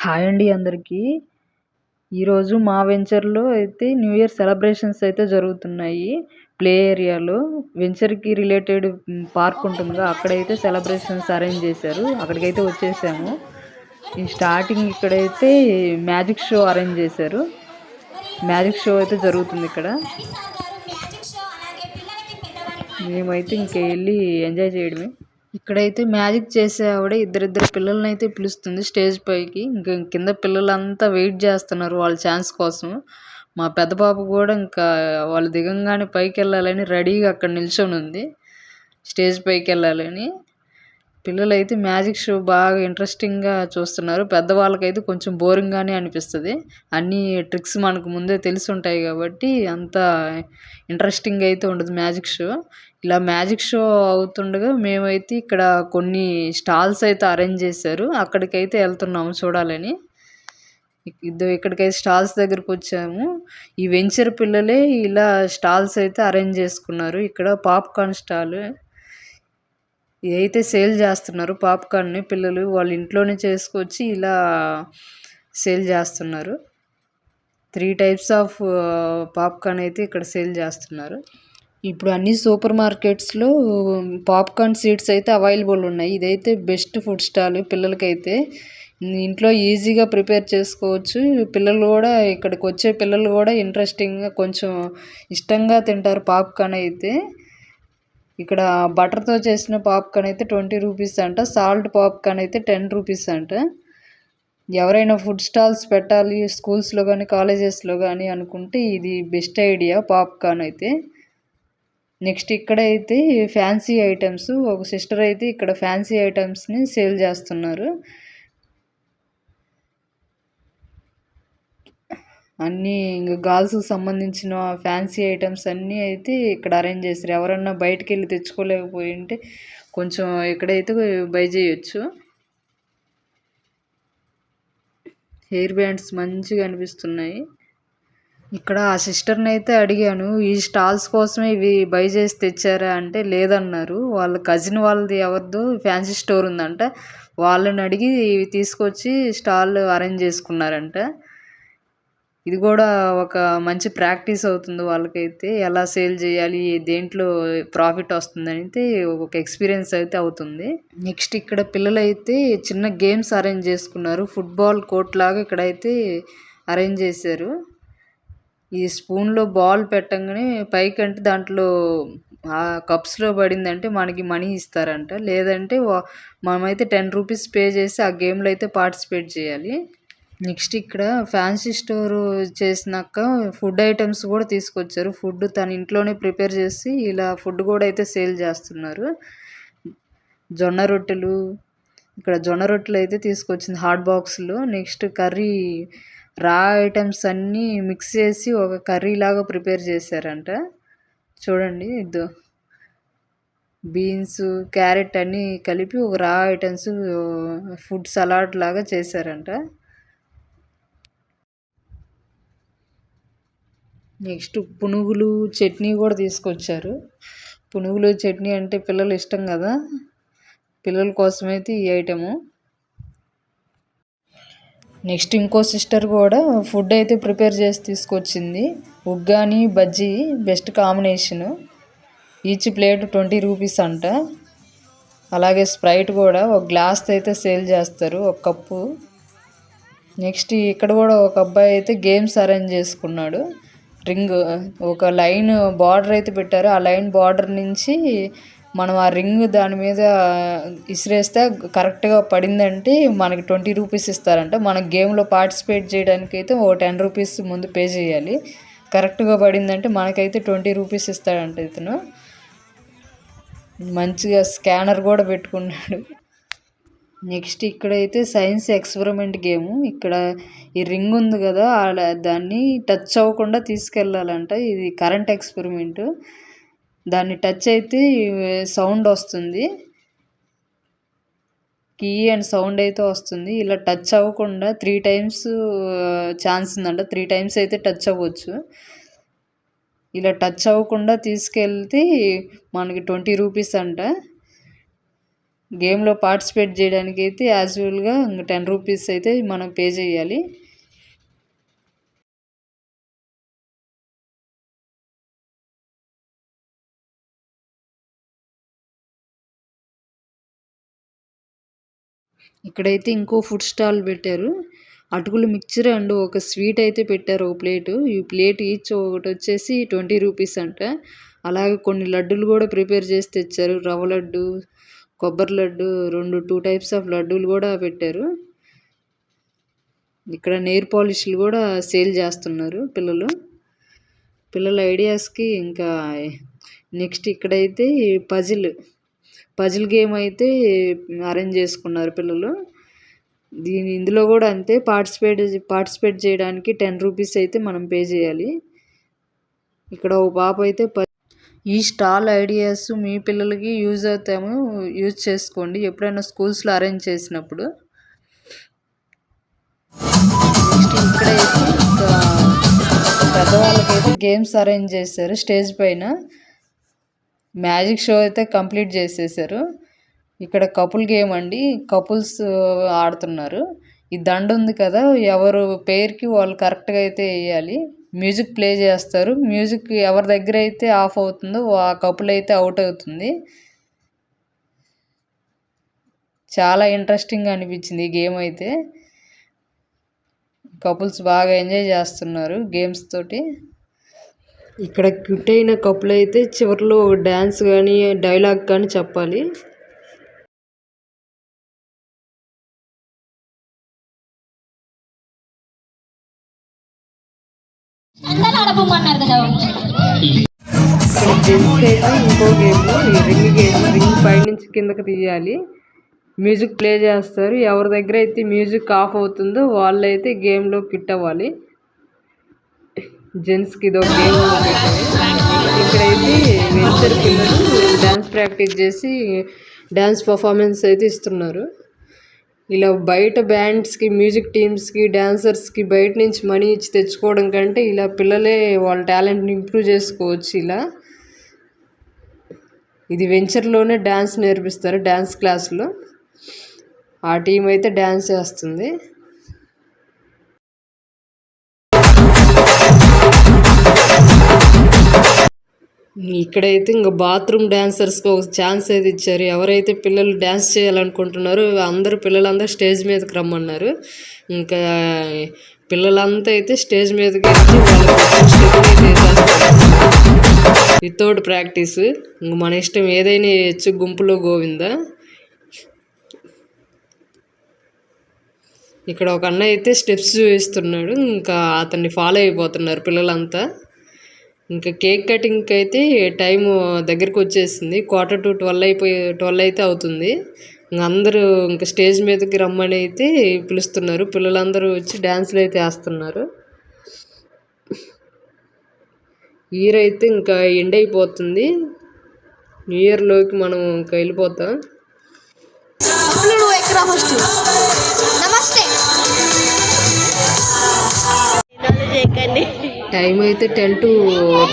Hi అండి అందరికీ. ఈరోజు మా వెంచర్‌లో అయితే న్యూ ఇయర్ సెలబ్రేషన్స్ అయితే జరుగుతున్నాయి. ప్లే ఏరియాలో వెంచర్‌కి రిలేటెడ్ పార్క్ ఉంటుందిగా అక్కడైతే సెలబ్రేషన్స్ అరేంజ్ చేశారు. అక్కడికైతే వచ్చేసాము. ఈ స్టార్టింగ్ ఇక్కడైతే మ్యాజిక్ షో అరేంజ్ చేశారు. మ్యాజిక్ షో అయితే జరుగుతుంది ఇక్కడ. మేమైతే ఇంక వెళ్ళి ఎంజాయ్ చేయడమే. ఇక్కడైతే మ్యాజిక్ చేసే ఆవిడ ఇద్దరిద్దరు పిల్లల్ని అయితే పిలుస్తుంది స్టేజ్ పైకి. ఇంకా కింద పిల్లలంతా వెయిట్ చేస్తున్నారు వాళ్ళ ఛాన్స్ కోసం. మా పెద్ద పాప కూడా ఇంకా వాళ్ళు దిగంగానే పైకి వెళ్ళాలని రెడీగా అక్కడ నిల్చొని ఉంది, స్టేజ్ పైకి వెళ్ళాలని. పిల్లలైతే మ్యాజిక్ షో బాగా ఇంట్రెస్టింగ్గా చూస్తున్నారు. పెద్దవాళ్ళకైతే కొంచెం బోరింగ్గానే అనిపిస్తుంది. అన్ని ట్రిక్స్ మనకు ముందే తెలిసి ఉంటాయి కాబట్టి అంత ఇంట్రెస్టింగ్ అయితే ఉండదు మ్యాజిక్ షో. ఇలా మ్యాజిక్ షో అవుతుండగా మేమైతే ఇక్కడ కొన్ని స్టాల్స్ అయితే అరేంజ్ చేశారు. అక్కడికైతే వెళ్తున్నాము చూడాలని. ఇక్కడికైతే స్టాల్స్ దగ్గరకు వచ్చాము. ఈ వెంచర్ పిల్లలే ఇలా స్టాల్స్ అయితే అరేంజ్ చేసుకున్నారు. ఇక్కడ పాప్కార్న్ స్టాల్ ఇదైతే సేల్ చేస్తున్నారు. పాప్కార్న్ని పిల్లలు వాళ్ళ ఇంట్లోనే చేసుకొచ్చి ఇలా సేల్ చేస్తున్నారు. 3 టైప్స్ ఆఫ్ పాప్కార్న్ అయితే ఇక్కడ సేల్ చేస్తున్నారు. ఇప్పుడు అన్ని సూపర్ మార్కెట్స్లో పాప్కార్న్ సీడ్స్ అయితే అవైలబుల్ ఉన్నాయి. ఇదైతే బెస్ట్ ఫుడ్ స్టాల్ పిల్లలకైతే. ఇంట్లో ఈజీగా ప్రిపేర్ చేసుకోవచ్చు. పిల్లలు కూడా ఇక్కడికి వచ్చే పిల్లలు కూడా ఇంట్రెస్టింగ్గా కొంచెం ఇష్టంగా తింటారు పాప్కార్న్ అయితే. ఇక్కడ బటర్తో చేసిన పాప్కార్న్ అయితే 20 రూపీస్ అంట. సాల్ట్ పాప్కార్న్ అయితే 10 రూపీస్ అంట. ఎవరైనా ఫుడ్ స్టాల్స్ పెట్టాలి స్కూల్స్లో కానీ కాలేజెస్లో కానీ అనుకుంటే ఇది బెస్ట్ ఐడియా పాప్కార్న్ అయితే. నెక్స్ట్ ఇక్కడైతే ఫ్యాన్సీ ఐటమ్స్, ఒక సిస్టర్ అయితే ఇక్కడ ఫ్యాన్సీ ఐటమ్స్ని సేల్ చేస్తున్నారు. అన్నీ ఇంకా గర్ల్స్కి సంబంధించిన ఫ్యాన్సీ ఐటమ్స్ అన్నీ అయితే ఇక్కడ అరేంజ్ చేశారు. ఎవరన్నా బయటికి వెళ్ళి తెచ్చుకోలేకపోయి ఉంటే కొంచెం ఇక్కడైతే బై చేయొచ్చు. హెయిర్ బ్యాండ్స్ మంచిగా అనిపిస్తున్నాయి. ఇక్కడ ఆ సిస్టర్ని అయితే అడిగాను, ఈ స్టాల్స్ కోసమే ఇవి బై చేసి తెచ్చారా అంటే లేదన్నారు. వాళ్ళ కజిన్ వాళ్ళది ఎవరిదో ఫ్యాన్సీ స్టోర్ ఉందంట, వాళ్ళని అడిగి ఇవి తీసుకొచ్చి స్టాల్ అరేంజ్ చేసుకున్నారంట. ఇది కూడా ఒక మంచి ప్రాక్టీస్ అవుతుంది వాళ్ళకైతే. ఎలా సేల్ చేయాలి, దేంట్లో ప్రాఫిట్ వస్తుందని అయితే ఒక ఎక్స్పీరియన్స్ అయితే అవుతుంది. నెక్స్ట్ ఇక్కడ పిల్లలైతే చిన్న గేమ్స్ అరేంజ్ చేసుకున్నారు. ఫుట్బాల్ కోర్ట్ లాగా ఇక్కడైతే అరేంజ్ చేశారు. ఈ స్పూన్లో బాల్ పెట్టంగానే పైకంటే దాంట్లో ఆ కప్స్లో పడిందంటే మనకి మనీ ఇస్తారంట. లేదంటే మనమైతే 10 రూపీస్ పే చేసి ఆ గేమ్లో అయితే పార్టిసిపేట్ చేయాలి. నెక్స్ట్ ఇక్కడ ఫ్యాన్సీ స్టోర్ చేసినాక ఫుడ్ ఐటమ్స్ కూడా తీసుకొచ్చారు. ఫుడ్ తన ఇంట్లోనే ప్రిపేర్ చేసి ఇలా ఫుడ్ కూడా అయితే సేల్ చేస్తున్నారు. జొన్న రొట్టెలు, ఇక్కడ జొన్న రొట్టెలు అయితే తీసుకొచ్చింది హాట్ బాక్స్లో. నెక్స్ట్ కర్రీ రా ఐటమ్స్ అన్నీ మిక్స్ చేసి ఒక కర్రీ లాగా ప్రిపేర్ చేశారంట. చూడండి, బీన్స్, క్యారెట్ అన్నీ కలిపి ఒక రా ఐటమ్స్ ఫుడ్ సలాడ్ లాగా చేశారంట. నెక్స్ట్ పునుగులు చట్నీ కూడా తీసుకొచ్చారు. పునుగులు చట్నీ అంటే పిల్లలు ఇష్టం కదా, పిల్లల కోసమైతే ఈ ఐటము. నెక్స్ట్ ఇంకో సిస్టర్ కూడా ఫుడ్ అయితే ప్రిపేర్ చేసి తీసుకొచ్చింది. Uggani bajji best combination. Each plate 20 rupees అంట. అలాగే స్ప్రైట్ కూడా ఒక గ్లాస్ అయితే సేల్ చేస్తారు, ఒక కప్పు. నెక్స్ట్ ఇక్కడ కూడా ఒక అబ్బాయి అయితే గేమ్స్ అరేంజ్ చేసుకున్నాడు. రింగ్ ఒక లైన్ బార్డర్ అయితే పెట్టారు. ఆ లైన్ బార్డర్ నుంచి మనం ఆ రింగ్ దాని మీద ఇసిరేస్తే కరెక్ట్గా పడిందంటే మనకి 20 రూపీస్ ఇస్తారంట. మన గేమ్లో పార్టిసిపేట్ చేయడానికి అయితే ఓ 10 రూపీస్ ముందు పే చేయాలి. కరెక్ట్గా పడిందంటే మనకైతే 20 రూపీస్ ఇస్తాడంట ఇతను. మంచిగా స్కానర్ కూడా పెట్టుకున్నాడు. నెక్స్ట్ ఇక్కడైతే సైన్స్ ఎక్స్పెరిమెంట్ గేము. ఇక్కడ ఈ రింగ్ ఉంది కదా, దాన్ని టచ్ అవ్వకుండా తీసుకెళ్ళాలంట. ఇది కరెంట్ ఎక్స్పెరిమెంట్. దాన్ని టచ్ అయితే సౌండ్ వస్తుంది, కీ అండ్ సౌండ్ అయితే వస్తుంది. ఇలా టచ్ అవ్వకుండా 3 టైమ్స్ ఛాన్స్ ఉందంట. 3 టైమ్స్ అయితే టచ్ అవ్వచ్చు. ఇలా టచ్ అవ్వకుండా తీసుకెళ్తే మనకి 20 రూపీస్ అంట. గేమ్లో పార్టిసిపేట్ చేయడానికి అయితే యాజువల్గా 10 రూపీస్ అయితే మనం పే చేయాలి. ఇక్కడైతే ఇంకో ఫుడ్ స్టాల్ పెట్టారు. అటుకులు మిక్చర్ అండ్ ఒక స్వీట్ అయితే పెట్టారు ఒక ప్లేటు. ఈ ప్లేట్ ఈచ్ ఒకటి వచ్చేసి 20 రూపీస్ అంట. అలాగే కొన్ని లడ్డూలు కూడా ప్రిపేర్ చేసి తెచ్చారు. రవ్వ లడ్డు, కొబ్బరి లడ్డు, 2 టైప్స్ ఆఫ్ లడ్డూలు కూడా పెట్టారు. ఇక్కడ నెయిల్ పాలిష్లు కూడా సేల్ చేస్తున్నారు పిల్లల ఐడియాస్కి. ఇంకా నెక్స్ట్ ఇక్కడైతే పజిల్ గేమ్ అయితే అరేంజ్ చేసుకున్నారు పిల్లలు. ఇందులో కూడా అంతే, పార్టిసిపేట్ చేయడానికి 10 రూపీస్ అయితే మనం పే చేయాలి. ఇక్కడ ఓ పాప అయితే ఈ స్టాల్ ఐడియాస్ మీ పిల్లలకి యూజ్ చేసుకోండి ఎప్పుడైనా స్కూల్స్లో అరేంజ్ చేసినప్పుడు. నెక్స్ట్ ఇక్కడైతే ఇంకా పెద్దవాళ్ళకైతే గేమ్స్ అరేంజ్ చేశారు. స్టేజ్ పైన మ్యాజిక్ షో అయితే కంప్లీట్ చేసేసారు. ఇక్కడ కపుల్ గేమ్ అండి, కపుల్స్ ఆడుతున్నారు. ఈ దండ ఉంది కదా, ఎవరు పేరుకి వాళ్ళు కరెక్ట్గా అయితే వేయాలి. మ్యూజిక్ ప్లే చేస్తారు. మ్యూజిక్ ఎవరి దగ్గర అయితే ఆఫ్ అవుతుందో ఆ కపుల్ అయితే అవుట్ అవుతుంది. చాలా ఇంట్రెస్టింగ్గా అనిపించింది ఈ గేమ్ అయితే. కపుల్స్ బాగా ఎంజాయ్ చేస్తున్నారు గేమ్స్ తోటి. ఇక్కడ క్యూట్ అయిన కపుల్ అయితే చివరిలో డ్యాన్స్ కానీ డైలాగ్ కానీ చెప్పాలి. జెంట్స్ అయితే ఇంకో గేమ్, రింగ్ పై నుంచి కిందకి తీయాలి. మ్యూజిక్ ప్లే చేస్తారు. ఎవరి దగ్గర అయితే మ్యూజిక్ ఆఫ్ అవుతుందో వాళ్ళైతే గేమ్లో ఫిట్ అవ్వాలి. జెంట్స్కి ఇదో గేమ్. ఇక్కడైతే వెంచర్ పిల్లలు డ్యాన్స్ ప్రాక్టీస్ చేసి డ్యాన్స్ పర్ఫార్మెన్స్ అయితే ఇస్తున్నారు. ఇలా బయట బ్యాండ్స్కి, మ్యూజిక్ టీమ్స్కి, డాన్సర్స్కి బయట నుంచి మనీ ఇచ్చి తెచ్చుకోవడం కంటే ఇలా పిల్లలే వాళ్ళ టాలెంట్ని ఇంప్రూవ్ చేసుకోవచ్చు. ఇలా ఇది వెంచర్లోనే డ్యాన్స్ నేర్పిస్తారు. డ్యాన్స్ క్లాస్లో ఆ టీం అయితే డ్యాన్స్ చేస్తుంది. ఇక్కడైతే ఇంకా బాత్రూమ్ డాన్సర్స్కి ఒక ఛాన్స్ అయితే ఇచ్చారు. ఎవరైతే పిల్లలు డ్యాన్స్ చేయాలనుకుంటున్నారో పిల్లలందరూ స్టేజ్ మీదకి రమ్మన్నారు. ఇంకా పిల్లలంతా అయితే స్టేజ్ మీదకి వెళ్ళి వాళ్ళకి స్టెప్ అయితే వేసేస్తారు వితౌట్ ప్రాక్టీస్. ఇంక మన ఇష్టం ఏదైనా వేయచ్చు, గుంపులో గోవిందా. ఇక్కడ ఒక అన్న అయితే స్టెప్స్ వేస్తున్నాడు. ఇంకా అతన్ని ఫాలో అయిపోతున్నారు పిల్లలంతా. ఇంకా కేక్ కటింగ్కి అయితే టైము దగ్గరికి వచ్చేసింది. 11:45 అయితే అవుతుంది. అందరూ ఇంకా స్టేజ్ మీదకి రమ్మని అయితే పిలుస్తున్నారు. పిల్లలందరూ వచ్చి డ్యాన్స్లు అయితే వేస్తున్నారు. ఇయర్ అయితే ఇంకా ఎండ్ అయిపోతుంది. న్యూ ఇయర్లోకి మనం ఇంకా వెళ్ళిపోతాం. టైం అయితే 10 to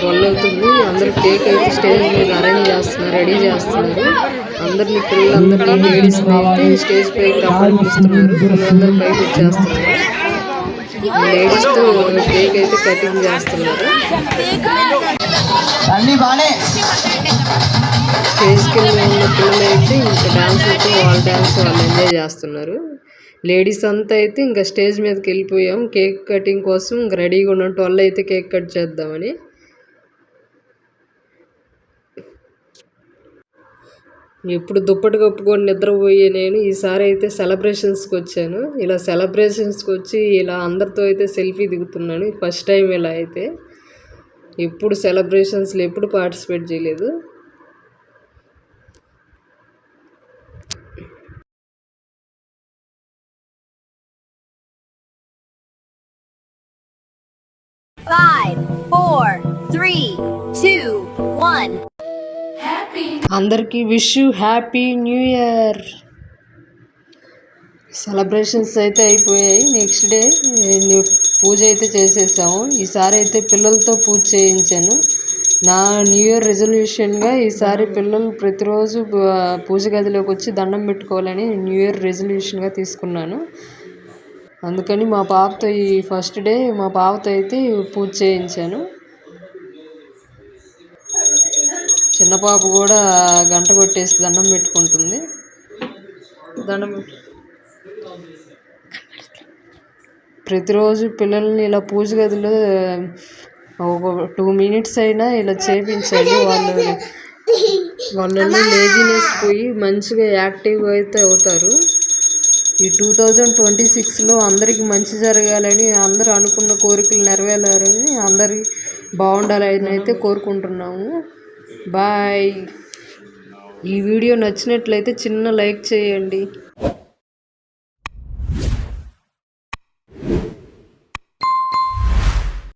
12 అవుతుంది. అందరూ కేక్ అయితే స్టేజ్ మీద అరేంజ్ చేస్తున్నారు, రెడీ చేస్తున్నారు. పిల్లలందరినీ లేడీస్ని అయితే స్టేజ్ పైకి రమ్మని పిలుస్తున్నారు. పిల్లలందరూ పైకి వచ్చేస్తున్నారు. లేడీస్తో కేక్ అయితే కటింగ్ చేస్తున్నారు. స్టేజ్కి వెళ్ళిన పిల్లలు అయితే ఇంకా డ్యాన్స్ అయితే వాళ్ళు ఎంజాయ్ చేస్తున్నారు. లేడీస్ అంతా అయితే ఇంకా స్టేజ్ మీదకి వెళ్ళిపోయాం. కేక్ కటింగ్ కోసం ఇంకా రెడీగా ఉన్నాం. 12 అయితే కేక్ కట్ చేద్దామని. ఎప్పుడు దుప్పటి కప్పుకొని నిద్రపోయే నేను ఈసారి అయితే సెలబ్రేషన్స్కి వచ్చాను. ఇలా సెలబ్రేషన్స్కి వచ్చి ఇలా అందరితో అయితే సెల్ఫీ దిగుతున్నాను. ఫస్ట్ టైం ఇలా అయితే. ఎప్పుడు సెలబ్రేషన్స్లో ఎప్పుడు పార్టిసిపేట్ చేయలేదు. Five, 4, 3, 2, 1. అందరికీ wish you happy new year. Celebrations అయితే అయిపోయాయి. నెక్స్ట్ డే పూజ అయితే చేసేసాము. ఈసారి అయితే పిల్లలతో పూజ చేయించాను. నా న్యూ ఇయర్ రెజల్యూషన్గా ఈసారి పిల్లలు ప్రతిరోజు పూజ గదిలోకి వచ్చి దండం పెట్టుకోవాలని న్యూ ఇయర్ రెజల్యూషన్గా తీసుకున్నాను. అందుకని మా పాపతో ఈ ఫస్ట్ డే మా పాపతో అయితే పూజ చేయించాను. చిన్న పాప కూడా గంట కొట్టేసి దండం పెట్టుకుంటుంది. ప్రతిరోజు పిల్లల్ని ఇలా పూజ గదిలో ఒక 2 minutes అయినా ఇలా చేయించాలి. వాళ్ళలో లేజినెస్ పోయి మంచిగా యాక్టివ్గా అయితే అవుతారు. ఈ 2026లో అందరికీ మంచి జరగాలని, అందరూ అనుకున్న కోరికలు నెరవేరాలని, అందరికీ బాగుండాలని అయితే కోరుకుంటున్నాము. బాయ్. ఈ వీడియో నచ్చినట్లయితే చిన్న లైక్ చేయండి.